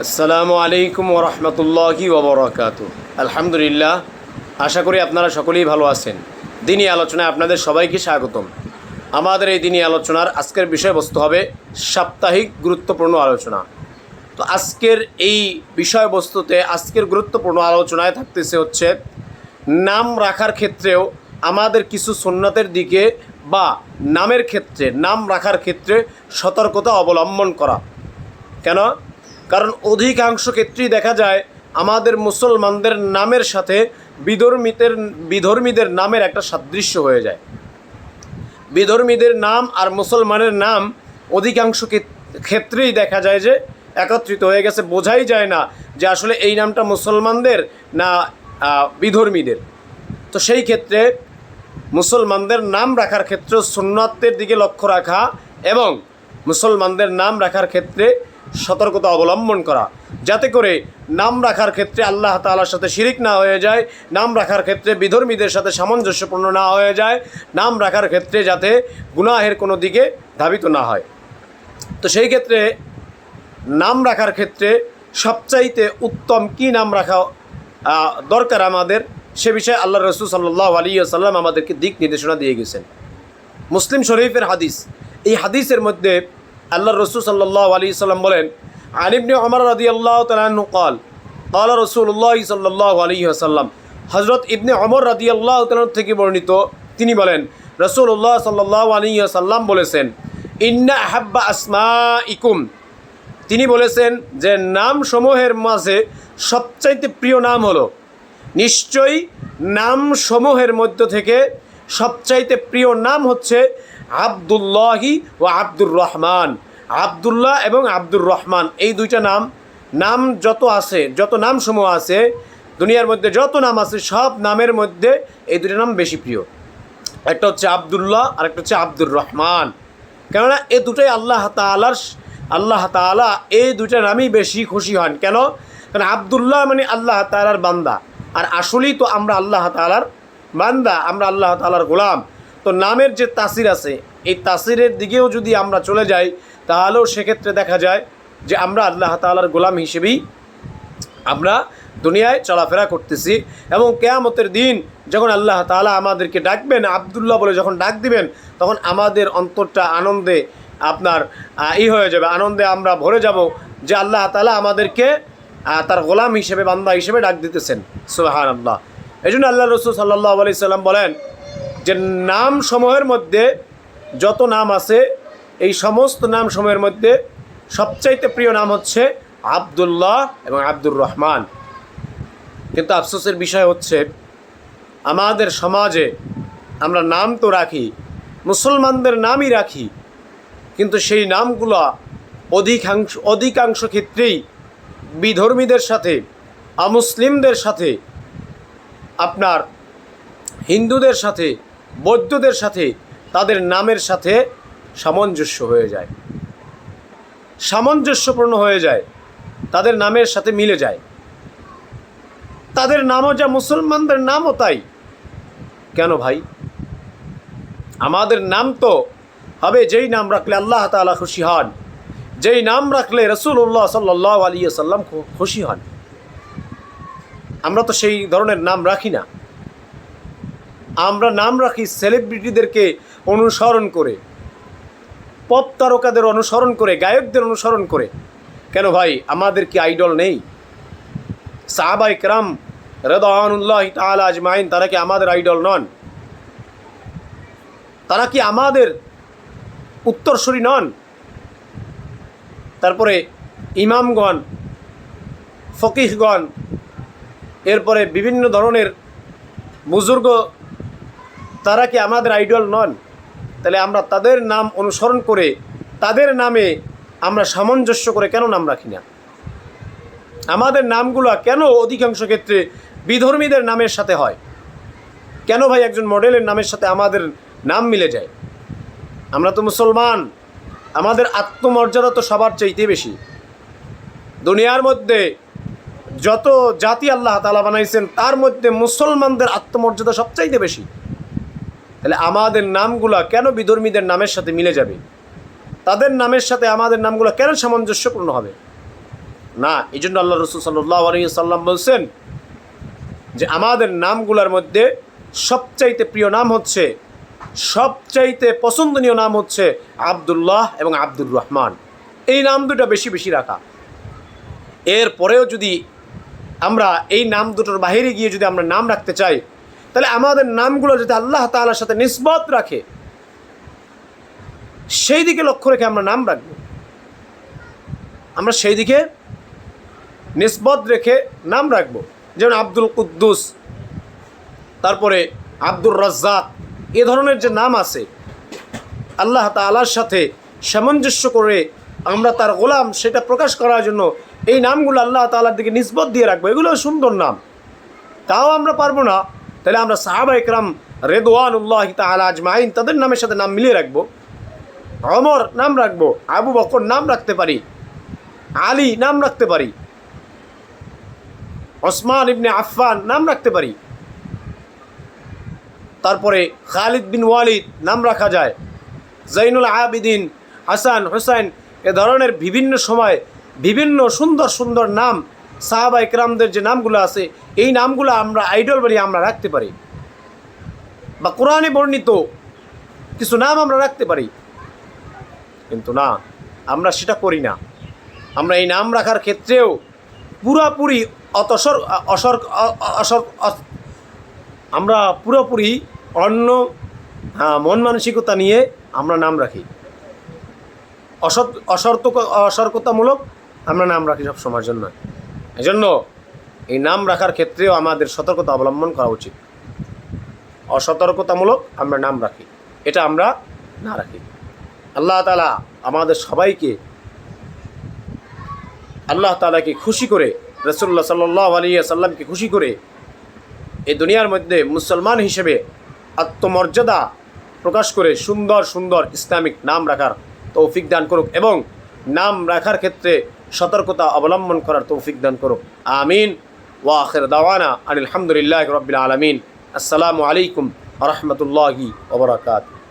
আসসালামু আলাইকুম ওরহমতুল্লাহি ওবরাকাতু। আলহামদুলিল্লাহ, আশা করি আপনারা সকলেই ভালো আছেন। দিনী আলোচনায় আপনাদের সবাইকে স্বাগতম। আমাদের এই দিনী আলোচনার আজকের বিষয়বস্তু হবে সাপ্তাহিক গুরুত্বপূর্ণ আলোচনা। তো আজকের এই বিষয়বস্তুতে আজকের গুরুত্বপূর্ণ আলোচনায় থাকতেছে হচ্ছে নাম রাখার ক্ষেত্রেও আমাদের কিছু সুন্নতের দিকে বা নামের ক্ষেত্রে, নাম রাখার ক্ষেত্রে সতর্কতা অবলম্বন করা। কেন? কারণ অধিকাংশ ক্ষেত্রেই দেখা যায় আমাদের মুসলমানদের নামের সাথে বিধর্মীদের নামের একটা সাদৃশ্য হয়ে যায়। বিধর্মীদের নাম আর মুসলমানের নাম অধিকাংশ ক্ষেত্রেই দেখা যায় যে একত্রিত হয়ে গেছে। বোঝাই যায় না যে আসলে এই নামটা মুসলমানদের না বিধর্মীদের। তো সেই ক্ষেত্রে মুসলমানদের নাম রাখার ক্ষেত্রে সুন্নতের দিকে লক্ষ্য রাখা এবং মুসলমানদের নাম রাখার ক্ষেত্রে সতর্কতা অবলম্বন করা, যাতে করে নাম রাখার ক্ষেত্রে আল্লাহ তাআলার সাথে শিরিক না হয়ে যায়, নাম রাখার ক্ষেত্রে বিধর্মীদের সাথে সামঞ্জস্যপূর্ণ না হয়ে যায়, নাম রাখার ক্ষেত্রে যাতে গুনাহের কোনো দিকে ধাবিত না হয়। তো সেই ক্ষেত্রে নাম রাখার ক্ষেত্রে সবচাইতে উত্তম কী নাম রাখা দরকার আমাদের, সে বিষয়ে আল্লাহ রসুল সাল্লাল্লাহু আলাইহি ওয়াসাল্লাম আমাদেরকে দিক নির্দেশনা দিয়ে গেছেন। মুসলিম শরীফের হাদিস, এই হাদিসের মধ্যে আল্লাহ রসুল সাল্লাল্লাহু আলাইহি ওয়াসাল্লাম বলেন, আন ইবনে ওমর রাদিয়াল্লাহু তাআলা আনহু قال قال রাসূলুল্লাহ সাল্লাল্লাহু আলাইহি ওয়াসাল্লাম, হযরত ইবনে ওমর রাদিয়াল্লাহু তাআলা থেকে বর্ণিত, তিনি বলেন রাসূলুল্লাহ সাল্লাল্লাহু আলাইহি ওয়াসাল্লাম বলেছেন, ইন্না আহাব্বা আসমাইকুম, তিনি বলেছেন যে নাম সমূহের মাঝে সবচাইতে প্রিয় নাম হলো, নিশ্চয়ই নাম সমূহের মধ্য থেকে সবচাইতে প্রিয় নাম হচ্ছে আব্দুল্লাহি ও আব্দুর রহমান। আব্দুল্লাহ এবং আব্দুর রহমান, এই দুইটা নাম যত আছে, যত নামসমূহ আছে দুনিয়ার মধ্যে, যত নাম আছে সব নামের মধ্যে এই দুইটা নাম বেশি প্রিয়। একটা হচ্ছে আব্দুল্লাহ আর একটা হচ্ছে আব্দুর রহমান। কেননা এই দুটাই আল্লাহ তাআলা এই দুইটা নামই বেশি খুশি হন। কেন? কারণ আব্দুল্লাহ মানে আল্লাহ তাআলার বান্দা, আর আসলেই তো আমরা আল্লাহ তাআলার বান্দা, আমরা আল্লাহ তাআলার গোলাম। তো নামের যে তাসির আছে, এই তাসিরের দিকেও যদি আমরা চলে যাই তাহলেও সেক্ষেত্রে দেখা যায় যে আমরা আল্লাহ তাআলার গোলাম হিসেবেই আমরা দুনিয়ায় চলাফেরা করতেছি। এবং কিয়ামতের দিন যখন আল্লাহ তাআলা আমাদেরকে ডাকবেন, আব্দুল্লাহ বলে যখন ডাক দিবেন, তখন আমাদের অন্তরটা আনন্দে হয়ে যাবে, আনন্দে আমরা ভরে যাব যে আল্লাহ তাআলা আমাদেরকে তার গোলাম হিসেবে, বান্দা হিসেবে ডাক দিতেছেন। সুবহানাল্লাহ। এই জন্য আল্লাহ রসুল সাল্লাল্লাহু আলাইহি সাল্লাম বলেন যে নাম সমূহের মধ্যে যত নাম আছে, এই সমস্ত নাম সমূহের মধ্যে সবচাইতে প্রিয় নাম হচ্ছে আব্দুল্লাহ এবং আব্দুর রহমান। কিন্তু আফসোসের বিষয় হচ্ছে আমাদের সমাজে আমরা নাম তো রাখি, মুসলমানদের নামই রাখি, কিন্তু সেই নামগুলো অধিকাংশ ক্ষেত্রেই বিধর্মীদের সাথে, অমুসলিমদের সাথে, আপনার হিন্দুদের সাথে, বৌদ্ধদের সাথে, তাদের নামের সাথে সামঞ্জস্য হয়ে যায়, সামঞ্জস্যপূর্ণ হয়ে যায়, তাদের নামের সাথে মিলে যায়। তাদের নামও যা, মুসলমানদের নামও তাই। কেন ভাই? আমাদের নাম তো হবে যেই নাম রাখলে আল্লাহ তাআলা খুশি হন, যেই নাম রাখলে রাসূলুল্লাহ সাল্লাল্লাহু আলাইহি ওয়াসাল্লাম খুশি হন। আমরা তো সেই ধরনের নাম রাখি না। আমরা নাম রাখি সেলিব্রিটিদেরকে অনুসরণ করে, পপ তারকাদের অনুসরণ করে, গায়কদের অনুসরণ করে। কেন ভাই? আমাদের কি আইডল নেই? সাহাবায়ে কেরাম রাদিয়াল্লাহু তাআলা আজমাইন, তারা কি আমাদের আইডল নন? তারা কি আমাদের উত্তরসূরি নন? তারপরে ইমামগণ, ফকিহগণ, এরপরে বিভিন্ন ধরনের বুজুর্গ, তারা কি আমাদের আইডল নন? তাহলে আমরা তাদের নাম অনুসরণ করে, তাদের নামে আমরা সামঞ্জস্য করে কেন নাম রাখি না? আমাদের নামগুলো কেন অধিকাংশ ক্ষেত্রে বিধর্মীদের নামের সাথে হয়? কেন ভাই একজন মডেলের নামের সাথে আমাদের নাম মিলে যায়? আমরা তো মুসলমান, আমাদের আত্মমর্যাদা তো সবার চাইতে বেশি। দুনিয়ার মধ্যে যত জাতি আল্লাহ তাআলা বানাইছেন তার মধ্যে মুসলমানদের আত্মমর্যাদা সবচাইতে বেশি। তাহলে আমাদের নামগুলো কেন বিধর্মীদের নামের সাথে মিলে যাবে? তাদের নামের সাথে আমাদের নামগুলো কেন সামঞ্জস্যপূর্ণ হবে? না। এই জন্য আল্লাহ রসুল সাল্লাল্লাহু আলাইহি সাল্লাম বলছেন যে আমাদের নামগুলোর মধ্যে সবচাইতে প্রিয় নাম হচ্ছে, সবচাইতে পছন্দনীয় নাম হচ্ছে আবদুল্লাহ এবং আব্দুর রহমান। এই নাম দুটো বেশি বেশি রাখা। এরপরেও যদি আমরা এই নাম দুটোর বাহিরে গিয়ে যদি আমরা নাম রাখতে চাই, তাহলে আমাদের নামগুলো যদি আল্লাহ তাআলার সাথে নিসবত রাখে, সেই দিকে লক্ষ্য রেখে আমরা নাম রাখব। আমরা সেই দিকে নিসবত রেখে নাম রাখব। যেমন আব্দুল কুদ্দুস, তারপরে আব্দুর রাজ্জাক, এ ধরনের যে নাম আছে, আল্লাহ তাআলার সাথে সামঞ্জস্য করে আমরা তার গোলাম, সেটা প্রকাশ করার জন্য এই নামগুলো আল্লাহ তাআলার দিকে নিসবত দিয়ে রাখবো। এগুলো সুন্দর নাম। তাও আমরা পারবো না, তাহলে আমরা সাহাবা ইকরাম রিদওয়ানুল্লাহি তাআলা আজমাইন তাদের নামের সাথে নাম মিলিয়ে রাখবো। ওমর নাম রাখবো, আবু বকর নাম রাখতে পারি, আলী নাম রাখতে পারি, ওসমান ইবনে আফফান নাম রাখতে পারি, তারপরে খালিদ বিন ওয়ালিদ নাম রাখা যায়, জৈনুল আবিদিন, হাসান, হুসাইন, এ ধরনের বিভিন্ন সময় বিভিন্ন সুন্দর সুন্দর নাম সাহাবা ইকরামদের যে নামগুলো আছে, এই নামগুলো আমরা আইডল বানিয়ে আমরা রাখতে পারি, বা কোরআনে বর্ণিত কিছু নাম আমরা রাখতে পারি। কিন্তু না, আমরা সেটা করি না। আমরা এই নাম রাখার ক্ষেত্রেও পুরোপুরি আমরা পুরোপুরি অন্য মন মানসিকতা নিয়ে আমরা নাম রাখি। অসতর্কতামূলক আমরা নাম রাখি সব সময়ের জন্য। এজন্য এই নাম রাখার ক্ষেত্রেও আমাদের সতর্কতা অবলম্বন করা উচিত। অসতর্কতামূলক আমরা নাম রাখি, এটা আমরা না রাখি। আল্লাহ তাআলা আমাদের সবাইকে আল্লাহ তাআলাকে খুশি করে, রাসূলুল্লাহ সাল্লাল্লাহু আলাইহি ওয়াসাল্লামকে খুশি করে এই দুনিয়ার মধ্যে মুসলমান হিসেবে আত্মমর্যাদা প্রকাশ করে সুন্দর সুন্দর ইসলামিক নাম রাখার তৌফিক দান করুক, এবং নাম রাখার ক্ষেত্রে সতর্কতা অবলম্বন করার তৌফিক দান করুক। আমিন। ওয়া আখির দাওয়ানা আলহামদুলিল্লাহি রাব্বিল আলামিন। আসসালামু আলাইকুম ওয়া রাহমাতুল্লাহি ওয়া বারাকাতুহু।